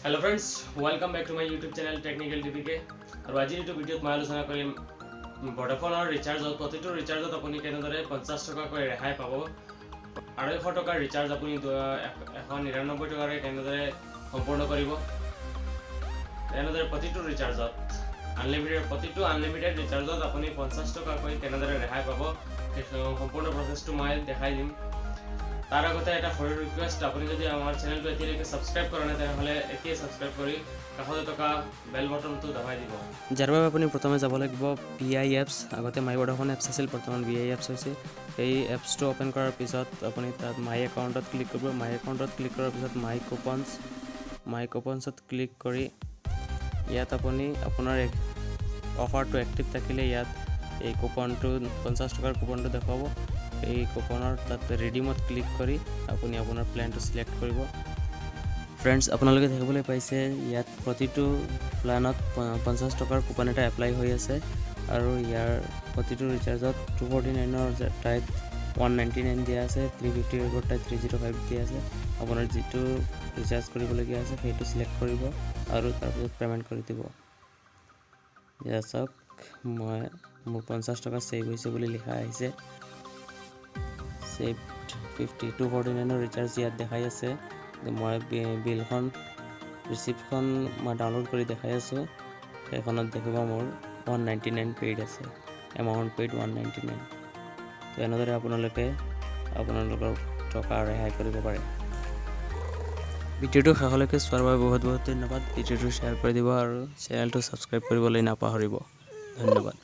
Hello friends, welcome back to my YouTube channel technical TPK. और आज भिडिओत मैं आलोचना करिम वोडाफोनर रिचार्जत प्रतिटो रिचार्जत आपुनि केनेदरे 50 टकाকৈ रेहाई पाब। 250 टকাৰ रिचार्ज आपुनि 199 टकाৰে केनेदरे सम्पूर्ण करिब। केनेदरे प्रतिटो रिचार्जत अनलिमिटेड रिचार्जत आपुनि 50 टकाকৈ केनेदरे रेहाई पाब। सम्पूर्ण प्रोसेसটো मैं देखाই दिम। तार आगते এটা সৰু ৰিকুৱেষ্ট, আপুনি যদি আমাৰ চেনেলটো এতিয়ালৈকে সাবস্ক্ৰাইব কৰা নাই তেনেহলে এতিয়া সাবস্ক্ৰাইব কৰি কাষতে থকা বেল বটনটো দবাই দিব। যাৰ বাবে আপুনি প্ৰথমে যাব লাগিব VI এপছ। আগতে মাই ভোডাফোন এপছ আছিল, বৰ্তমান VI এপছ হৈছে। এই এপছটো ওপেন কৰাৰ পিছত আপুনি তাত মাই একাউণ্টত ক্লিক কৰিব। মাই একাউণ্টত ক্লিক কৰাৰ পিছত মাই কুপনছত ক্লিক কৰি ইয়াত আপুনি আপোনাৰ অফাৰটো এক্টিভ থাকিলে ইয়াত এই কুপনটো 50 টকাৰ কুপনটো দেখাব। এই কুপনৰ তাত ৰিডিমত ক্লিক কৰি আপুনি আপোনাৰ প্ল্যানটো সিলেক্ট কৰিব। ফ্ৰেন্ডছ, আপোনালোকে দেখিবলৈ পাইছে ইয়াত প্ৰতিটো প্ল্যানত 50 টকাৰ কুপন এটা এপ্লাই হৈ আছে আৰু ইয়াৰ প্ৰতিটো ৰিচাৰ্জত 249 ঠাইত 199 দিয়া আছে, 350 ঠাইত 305 দিয়া আছে। আপোনাৰ যিটো ৰিচাৰ্জ কৰিবলগীয়া আছে সেইটো সিলেক্ট কৰিব আৰু তাৰপিছত পেমেন্ট কৰি দিব। ইয়া চাওক, মই মোৰ 50 টকা সেভ হৈছে বুলি লিখা আহিছে। সেভ 249 ৰিচাৰ্জ ইয়াত দেখাই আছে। মই বিলখন ৰিচিপ্টখন মই ডাউনলোড কৰি দেখাই আছোঁ। সেইখনত দেখিব মোৰ 199 পেইড আছে, এমাউণ্ট পেইড 199। তো এনেদৰে আপোনালোকে আপোনালোকৰ টকা ৰেহাই কৰিব পাৰে। ভিডিঅ'টো শেষলৈকে চোৱাৰ বাবে বহুত বহুত ধন্যবাদ। ভিডিঅ'টো শ্বেয়াৰ কৰি দিব আৰু চেনেলটো ছাবস্ক্ৰাইব কৰিবলৈ নাপাহৰিব। ধন্যবাদ।